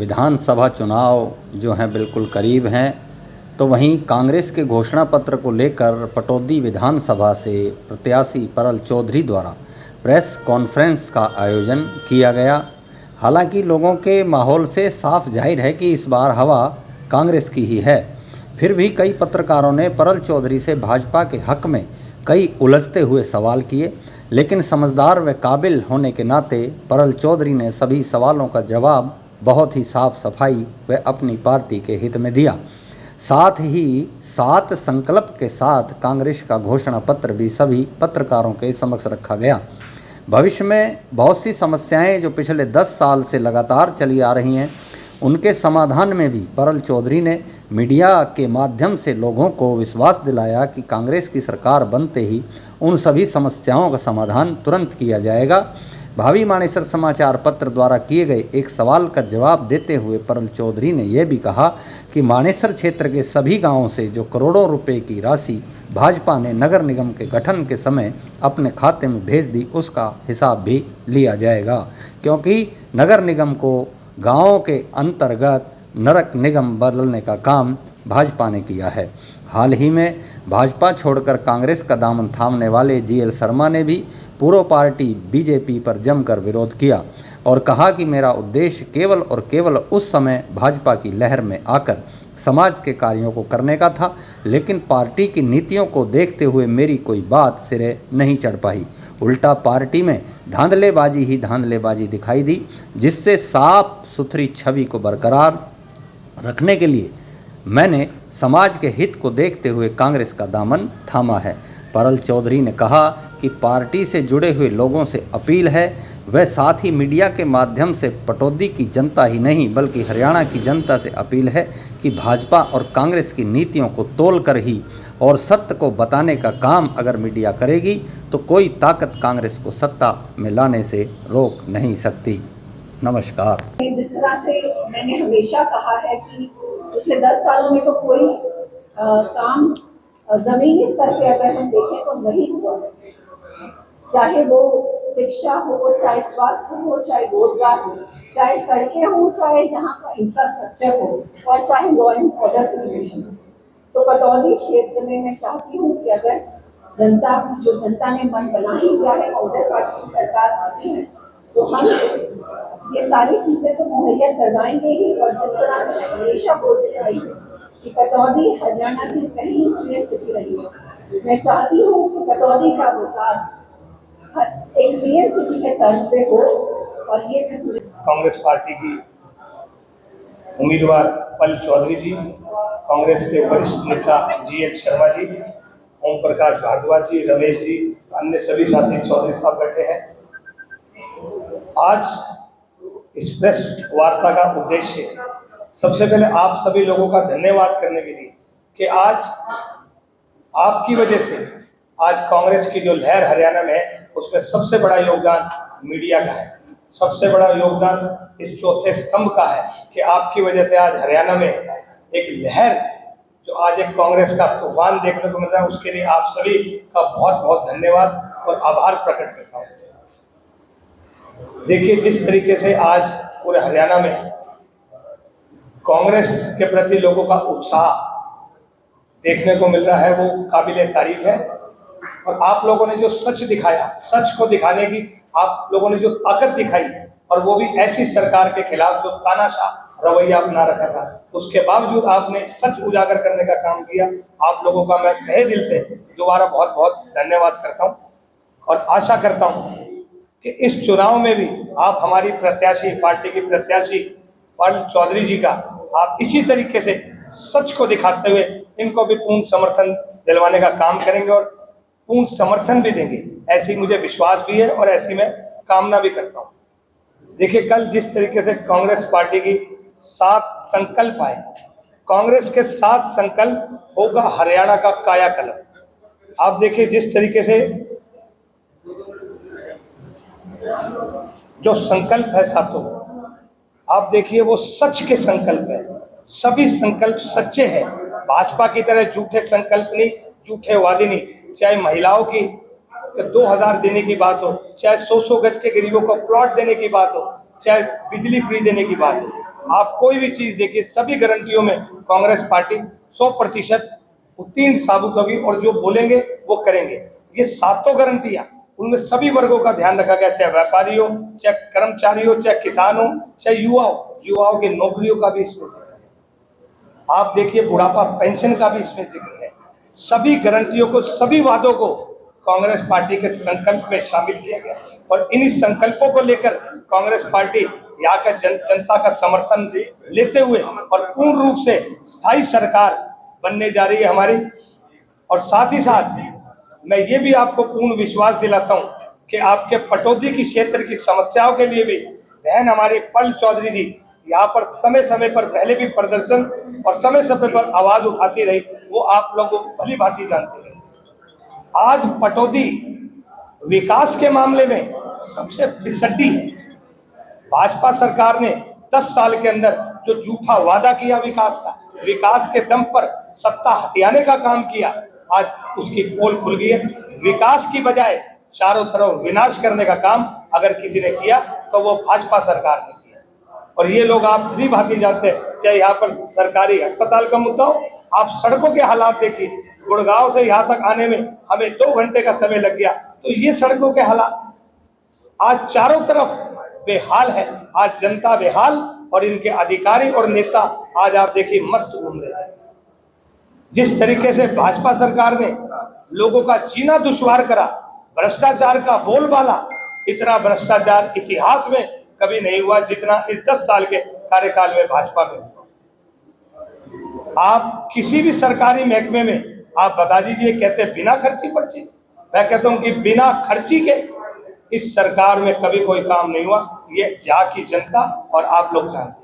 विधानसभा चुनाव जो हैं बिल्कुल करीब हैं, तो वहीं कांग्रेस के घोषणा पत्र को लेकर पटौदी विधानसभा से प्रत्याशी परल चौधरी द्वारा प्रेस कॉन्फ्रेंस का आयोजन किया गया। हालांकि लोगों के माहौल से साफ जाहिर है कि इस बार हवा कांग्रेस की ही है। फिर भी कई पत्रकारों ने परल चौधरी से भाजपा के हक में कई उलझते हुए सवाल किए, लेकिन समझदार व काबिल होने के नाते परल चौधरी ने सभी सवालों का जवाब बहुत ही साफ सफाई व अपनी पार्टी के हित में दिया। साथ ही 7 संकल्प के साथ कांग्रेस का घोषणा पत्र भी सभी पत्रकारों के समक्ष रखा गया। भविष्य में बहुत सी समस्याएं जो पिछले 10 साल से लगातार चली आ रही हैं, उनके समाधान में भी परल चौधरी ने मीडिया के माध्यम से लोगों को विश्वास दिलाया कि कांग्रेस की सरकार बनते ही उन सभी समस्याओं का समाधान तुरंत किया जाएगा। भावी मानेसर समाचार पत्र द्वारा किए गए एक सवाल का जवाब देते हुए परल चौधरी ने यह भी कहा कि मानेसर क्षेत्र के सभी गांवों से जो करोड़ों रुपए की राशि भाजपा ने नगर निगम के गठन के समय अपने खाते में भेज दी, उसका हिसाब भी लिया जाएगा, क्योंकि नगर निगम को गांवों के अंतर्गत नरक निगम बदलने का काम भाजपा ने किया है। हाल ही में भाजपा छोड़कर कांग्रेस का दामन थामने वाले जीएल शर्मा ने भी पूर्व पार्टी बीजेपी पर जमकर विरोध किया और कहा कि मेरा उद्देश्य केवल और केवल उस समय भाजपा की लहर में आकर समाज के कार्यों को करने का था, लेकिन पार्टी की नीतियों को देखते हुए मेरी कोई बात सिरे नहीं चढ़ पाई। उल्टा पार्टी में धांधलेबाजी ही धांधलेबाजी दिखाई दी, जिससे साफ सुथरी छवि को बरकरार रखने के लिए मैंने समाज के हित को देखते हुए कांग्रेस का दामन थामा है। परल चौधरी ने कहा कि पार्टी से जुड़े हुए लोगों से अपील है, वह साथ ही मीडिया के माध्यम से पटौदी की जनता ही नहीं बल्कि हरियाणा की जनता से अपील है कि भाजपा और कांग्रेस की नीतियों को तोलकर ही और सत्य को बताने का काम अगर मीडिया करेगी तो कोई ताकत कांग्रेस को सत्ता में लाने से रोक नहीं सकती। नमस्कार। जिस तरह से मैंने हमेशा कहा है कि पिछले 10 सालों में तो कोई काम जमीनी स्तर पे अगर हम देखें तो नहीं हुआ है, चाहे वो शिक्षा हो, चाहे स्वास्थ्य हो, चाहे रोजगार हो, चाहे सड़कें हो, चाहे यहाँ का इंफ्रास्ट्रक्चर हो, और चाहे लॉ एंड ऑर्डर सिचुएशन हो। तो पटौदी क्षेत्र में मैं चाहती हूँ कि अगर जनता ने मन बना ही दिया है कांग्रेस पार्टी की सरकार आती है तो हम ये सारी चीजें तो मुहैया करवाएंगे ही। और जिस तरह से मैं हमेशा बोलती रही कि पटौदी हरियाणा की पहली सीएम सिटी रही है, मैं चाहती हूँ कि पटौदी का विकास एक सीएम सिटी के तर्ज पे हो। और ये मैं कांग्रेस पार्टी की उम्मीदवार परल चौधरी जी, कांग्रेस के वरिष्ठ नेता जीएल शर्मा जी, ओम प्रकाश भारद्वाज जी, रमेश जी, अन्य सभी साथी चौधरी साहब बैठे हैं। आज इस प्रेस वार्ता का उद्देश्य सबसे पहले आप सभी लोगों का धन्यवाद करने के लिए कि आज आपकी वजह से आज कांग्रेस की जो लहर हरियाणा में है उसमें सबसे बड़ा योगदान मीडिया का है, सबसे बड़ा योगदान इस चौथे स्तंभ का है कि आपकी वजह से आज हरियाणा में एक लहर जो आज एक कांग्रेस का तूफान देखने को मिल रहा है, उसके लिए आप सभी का बहुत बहुत धन्यवाद और आभार प्रकट करता हूँ। देखिए, जिस तरीके से आज पूरे हरियाणा में कांग्रेस के प्रति लोगों का उत्साह देखने को मिल रहा है वो काबिले तारीफ है। और आप लोगों ने जो सच दिखाया, सच को दिखाने की आप लोगों ने जो ताकत दिखाई, और वो भी ऐसी सरकार के खिलाफ जो तानाशाह रवैया अपना रखा था, उसके बावजूद आपने सच उजागर करने का काम किया। आप लोगों का मैं तहे दिल से दोबारा बहुत बहुत धन्यवाद करता हूं और आशा करता हूं कि इस चुनाव में भी आप हमारी प्रत्याशी, पार्टी की प्रत्याशी परल चौधरी जी का आप इसी तरीके से सच को दिखाते हुए इनको भी पूर्ण समर्थन दिलवाने का काम करेंगे और पूर्ण समर्थन भी देंगे, ऐसी मुझे विश्वास भी है और ऐसी मैं कामना भी करता हूं। देखिए, कल जिस तरीके से कांग्रेस पार्टी की 7 संकल्प आए, कांग्रेस के 7 संकल्प होगा हरियाणा का कायाकल्प। आप देखिए, जिस तरीके से जो संकल्प है साथों, आप देखिए वो सच के संकल्प है, सभी संकल्प सच्चे हैं। भाजपा की तरह झूठे संकल्प नहीं, झूठे वादे नहीं। चाहे महिलाओं की 2000 देने की बात हो, चाहे 100 गज के गरीबों को प्लॉट देने की बात हो, चाहे बिजली फ्री देने की बात हो, आप कोई भी चीज देखिए, सभी गारंटियों में कांग्रेस पार्टी 100% उत्तीर्ण साबित होगी और जो बोलेंगे वो करेंगे। ये सातों गारंटियां, उनमें सभी वर्गों का ध्यान रखा गया, चाहे व्यापारी हो, चाहे कर्मचारी हो, चाहे किसान हो, चाहे युवाओं की नौकरियों का भी इसमें जिक्र है। आप देखिए बुढ़ापा पेंशन का भी इसमें जिक्र है। सभी गारंटियों को, सभी वादों को कांग्रेस पार्टी के संकल्प में शामिल किया गया और इन्हीं संकल्पों को लेकर कांग्रेस पार्टी यहाँ का जनता का समर्थन लेते हुए और पूर्ण रूप से स्थायी सरकार बनने जा रही है हमारी। और साथ ही साथ मैं ये भी आपको पूर्ण विश्वास दिलाता हूं कि आपके पटौदी की क्षेत्र की समस्याओं के लिए भी बहन हमारी पल चौधरी जी यहाँ पर समय समय पर पहले भी प्रदर्शन और समय समय पर आवाज उठाती रही, वो आप लोग भली भांति जानते हैं। आज पटौदी विकास के मामले में सबसे फिसड्डी है। भाजपा सरकार ने 10 साल के अंदर जो झूठा वादा किया विकास के दम पर सत्ता हथियाने का काम किया, आज उसकी पोल खुल गई है। विकास की बजाय चारों तरफ विनाश करने का काम अगर किसी ने किया तो वो भाजपा सरकार ने किया। और ये लोग आप भली भांति जानते हैं, चाहे यहाँ पर सरकारी अस्पताल का मुद्दा हो, आप सड़कों के हालात देखिए, गुड़गांव से यहाँ तक आने में हमें 2 घंटे का समय लग गया। तो ये सड़कों के हालात आज चारों तरफ बेहाल है। आज जनता बेहाल और इनके अधिकारी और नेता आज आप देखिए मस्त घूम रहे हैं। जिस तरीके से भाजपा सरकार ने लोगों का जीना दुश्वार करा, भ्रष्टाचार का बोलबाला, इतना भ्रष्टाचार इतिहास में कभी नहीं हुआ जितना इस 10 साल के कार्यकाल में भाजपा में हुआ। आप किसी भी सरकारी महकमे में आप बता दीजिए, कहते हैं बिना खर्ची पर्ची। मैं कहता हूं कि बिना खर्ची के इस सरकार में कभी कोई काम नहीं हुआ। ये यहाँ की जनता और आप लोग जानते हैं।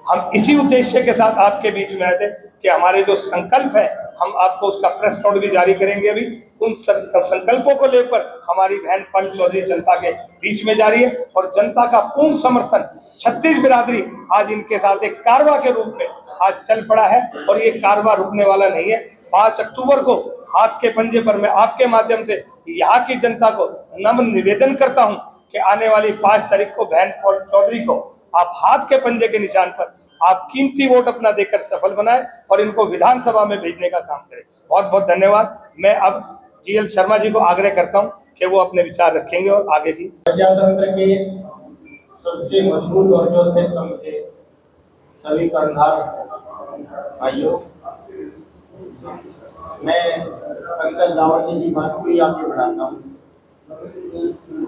हम इसी उद्देश्य के साथ आपके बीच में आए थे कि हमारे जो संकल्प है, हम आपको उसका प्रेस नोट भी जारी करेंगे। अभी उन संकल्पों को लेकर हमारी बहन पल चौधरी जनता के बीच में जा रही है और जनता का पूर्ण समर्थन 36 बिरादरी आज इनके साथ एक कारवा के रूप में आज चल पड़ा है और ये कारवा रुकने वाला नहीं है। 5 अक्टूबर को हाथ के पंजे पर मैं आपके माध्यम से यहाँ की जनता को नम्र निवेदन करता हूँ कि आने वाली 5 तारीख को बहन पल चौधरी को आप हाथ के पंजे के निशान पर आप कीमती वोट अपना देकर सफल बनाएं और इनको विधानसभा में भेजने का काम करें। बहुत बहुत धन्यवाद। मैं अब जीएल शर्मा जी को आग्रह करता हूं कि वो अपने विचार रखेंगे और आगे की प्रजातंत्र के सबसे मजबूत और चौथे स्तंभ के सभी कर्णधार भाइयों, मैं पंकज रावत जी की बात को ही आगे बढ़ाता हूँ।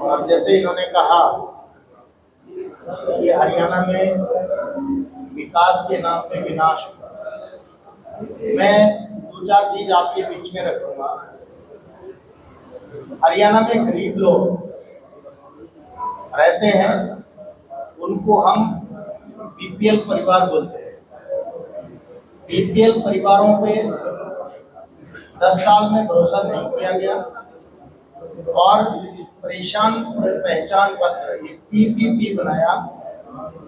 और जैसे इन्होंने कहा कि हरियाणा में विकास के नाम पे विनाश, मैं 2-4 चीज आपके बीच में रखूंगा। हरियाणा में गरीब लोग रहते हैं, उनको हम बीपीएल परिवार बोलते हैं। बीपीएल परिवारों पे 10 साल में भरोसा नहीं किया गया और परेशान पहचान पत्र पीपीपी बनाया,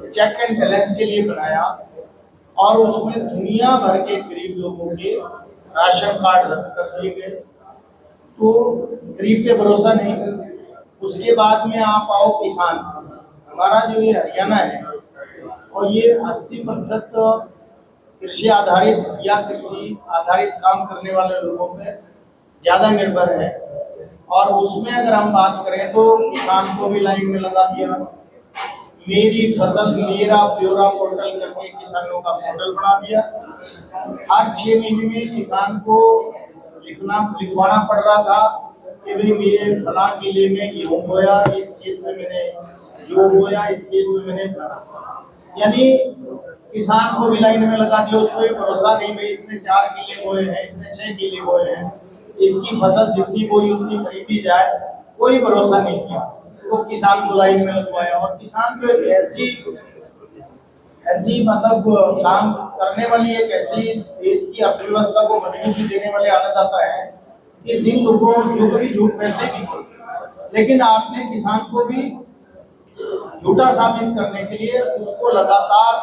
चेक एंड बैलेंस के लिए बनाया और उसमें दुनिया भर के गरीब लोगों के राशन कार्ड रद्द कर दिए गए। तो गरीब पे भरोसा नहीं। उसके बाद में आप आओ किसान। हमारा जो ये हरियाणा है और ये 80% कृषि आधारित या कृषि आधारित काम करने वाले लोगों पे ज्यादा निर्भर है। और उसमें अगर हम बात करें तो किसान को भी लाइन में लगा दिया। मेरी फसल मेरा ब्यौरा पोर्टल करके किसानों का पोर्टल बना दिया। हर 6 महीने में किसान को लिखवाना पड़ रहा था कि भाई मेरे फला किले में गेहूं बोया, इस खेत में मैंने जो बोया, इस खेत में मैंने, यानी किसान को भी लाइन में लगा दिया। उसको भरोसा नहीं, भाई इसने 4 किले बोए हैं, इसने 6 किले बोए हैं, इसकी फसल जितनी बोई उतनी खरीदी जाए, कोई भरोसा नहीं किया। तो किसान को लाइन में लगवाया और किसान जो ऐसी मतलब काम करने वाली एक ऐसी देश की अर्थव्यवस्था को मजबूती देने वाले हालत आता है कि जिन लोगों जो कभी झूठ पैसे भी थे, लेकिन आपने किसान को भी झूठा साबित करने के लिए उसको लगातार,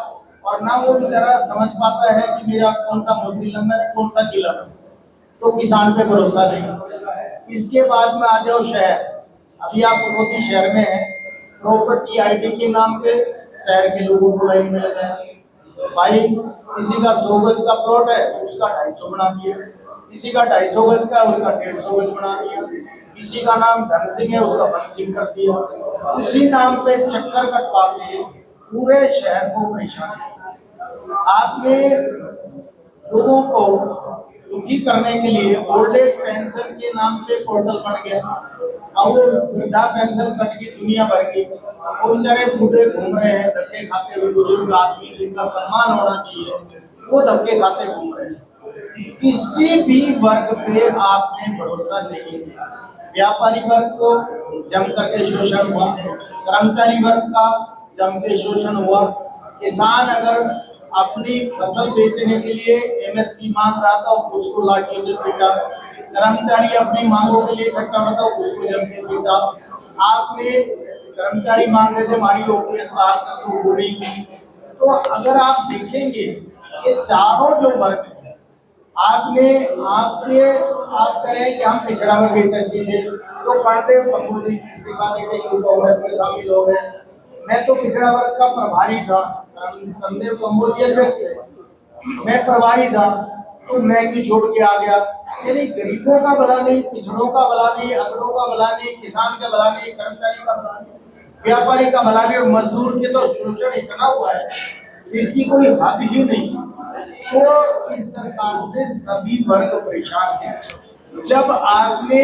और ना वो बेचारा समझ पाता है कि मेरा कौन सा मुश्किल नंबर है, कौन सा किला नंबर, तो किसान पे भरोसा नहीं। इसके बाद में आ जाओ शहर। अभी आप मोदी शहर में है, प्रॉपर्टी आईडी के नाम पे शहर के लोगों को लाइन में लगाया। भाई किसी का 100 गज का प्लॉट है उसका 250 बना दिया, किसी का 250 गज का उसका 150 गज बना दिया, किसी का नाम धन सिंह है उसका बन सिंह कर दिया। उसी नाम पे चक्कर कटवा के पूरे शहर को परेशान किया। आपने लोगों को दुखी करने के लिए ओल्ड एज पेंशन के नाम पे पोर्टल बन गया। अब वो वृद्धा पेंशन कट गई दुनिया भर की, वो बेचारे बूढ़े घूम रहे हैं धक्के खाते हुए, बुजुर्ग आदमी जिनका सम्मान होना चाहिए वो धक्के खाते घूम रहे हैं। किसी भी वर्ग पे आपने भरोसा नहीं किया। व्यापारी वर्ग को जम करके शोषण हुआ, कर्मचारी वर्ग का जम के शोषण हुआ। किसान अगर अपनी फसल बेचने के लिए एमएसपी मांग रहा था उसको लाठियों से पीटा, कर्मचारी अपनी मांगों के लिए इकट्ठा रहा था उसको जम के पीटा। आपने कर्मचारी मांग रहे थे हमारी ओपीएस बहाल कर दो, वो नहीं की। तो अगर आप देखेंगे ये चारों जो वर्ग है, आप करें कि हम पिछड़ा वर्ग की तहसील है तो पढ़ते प्रमोदी इस्तीफा देते कांग्रेस में शामिल हो गए। मैं तो पिछड़ा वर्ग का प्रभारी था, रामदेव कंबोजी अध्यक्ष थे, मैं प्रभारी था तो मैं भी छोड़ के आ गया। यानी गरीबों का भला नहीं, पिछड़ों का भला नहीं, अगड़ों का भला नहीं, किसान का भला नहीं, कर्मचारी का भला नहीं, व्यापारी का भला नहीं और मजदूर के तो शोषण इतना हुआ है इसकी कोई हद ही नहीं। तो इस सरकार से सभी वर्ग परेशान हैं। जब आपने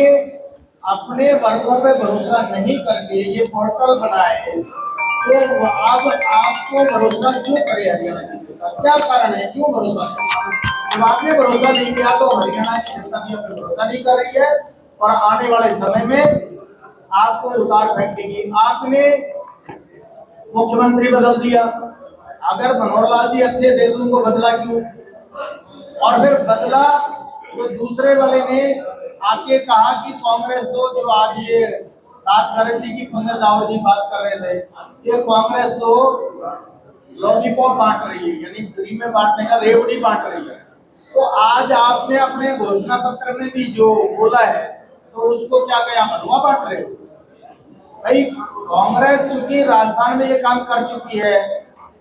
अपने वर्गों पे भरोसा नहीं करके ये पोर्टल बनाए तो अब आपको भरोसा क्यों करे हरियाणा की जनता? क्या कारण है, क्यों भरोसा करे? जब आपने भरोसा नहीं किया तो हरियाणा की जनता भी अपने भरोसा नहीं कर रही है और आने वाले समय में आपको उतार फेंकेगी। आपने मुख्यमंत्री बदल दिया, अगर मनोहर लाल जी अच्छे थे तो उनको बदला क्यों? और फिर बदला तो दूसरे वाले ने आके कहा कि कांग्रेस तो जो आज ये 7 गारंटी की पंकज रावत जी बात कर रहे थे, ये कांग्रेस तो लॉलीपॉप बांट रही है, यानी फ्री में बांटने का रेवड़ी बांट रही है। तो आज आपने अपने घोषणा पत्र में भी जो बोला है तो उसको क्या कहा, मलवा बांट रहे हो? भाई कांग्रेस चूंकि राजस्थान में ये काम कर चुकी है,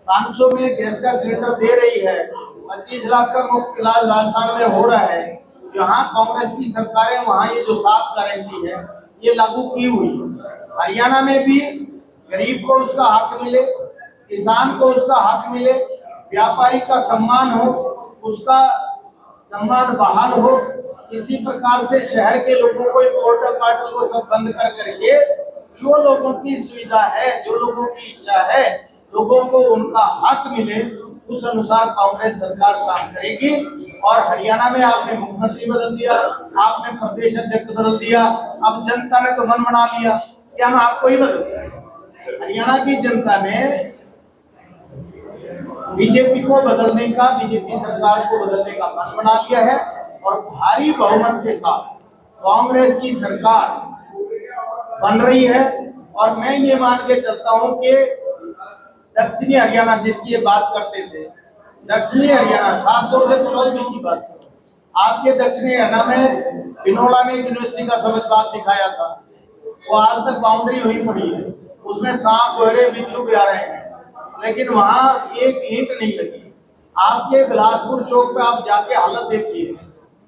500 में गैस का सिलेंडर दे रही है, 25 लाख का मुफ्त इलाज राजस्थान में हो रहा है। जहाँ कांग्रेस की सरकार है वहाँ ये जो 7 गारंटी है ये लागू की हुई। हरियाणा में भी गरीब को उसका हक मिले, किसान को उसका हक मिले, व्यापारी का सम्मान हो, उसका सम्मान बहाल हो। इसी प्रकार से शहर के लोगों को पोर्टल पार्टल को सब बंद कर करके जो लोगों की सुविधा है, जो लोगों की इच्छा है, लोगों को उनका हक मिले, उस अनुसार कांग्रेस सरकार काम करेगी। और हरियाणा में आपने मुख्यमंत्री बदल दिया, आपने प्रदेश अध्यक्ष बदल दिया, अब जनता ने तो मन बना लिया कि हम आपको ही बदल दिया। हरियाणा की जनता ने बीजेपी को बदलने का, बीजेपी सरकार को बदलने का मन बना लिया है और भारी बहुमत के साथ कांग्रेस की सरकार बन रही है। और मैं ये मान के चलता हूं कि दक्षिणी हरियाणा जिसकी ये बात करते थे, दक्षिणी हरियाणा खासतौर से पटौदी की बात, आपके दक्षिणी हरियाणा में बिनोला में यूनिवर्सिटी का समझ बात दिखाया था, वो आज तक बाउंड्री हुई पड़ी है, उसमें सांप गोहरे बिच्छू भी आ रहे हैं, लेकिन वहां एक ईंट नहीं लगी। आपके बिलासपुर चौक पे आप जाके हालत देखिए,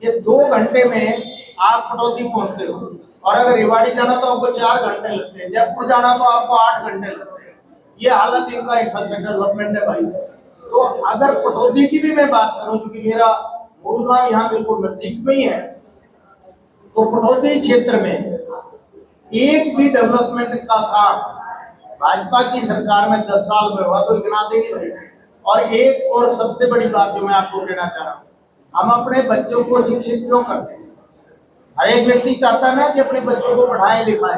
ये 2 घंटे में आप पटौदी पहुंचते हो और अगर रिवाड़ी जाना तो आपको 4 घंटे लगते हैं, जयपुर जाना तो आपको 8 घंटे लगते हैं। ये हालत इनका इंफ्रास्ट्रक्चर डेवलपमेंट है भाई। तो अगर पटौदी की भी मैं बात करूं, क्योंकि मेरा मूल गांव यहाँ बिल्कुल नजदीक में ही है, तो पटौदी क्षेत्र में एक भी डेवलपमेंट का काम भाजपा की सरकार में 10 साल में हुआ तो गिना देंगे भाई। और एक और सबसे बड़ी बात जो मैं आपको कहना चाह रहा हूँ, हम अपने बच्चों को शिक्षित क्यों करते हैं? हर एक व्यक्ति चाहता है ना कि अपने बच्चों को पढ़ाएं लिखाएं।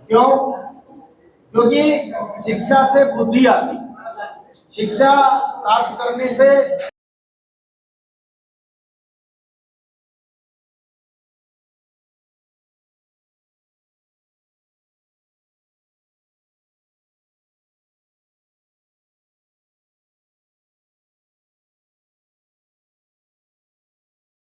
क्यों? क्योंकि शिक्षा से बुद्धि आती, शिक्षा प्राप्त करने से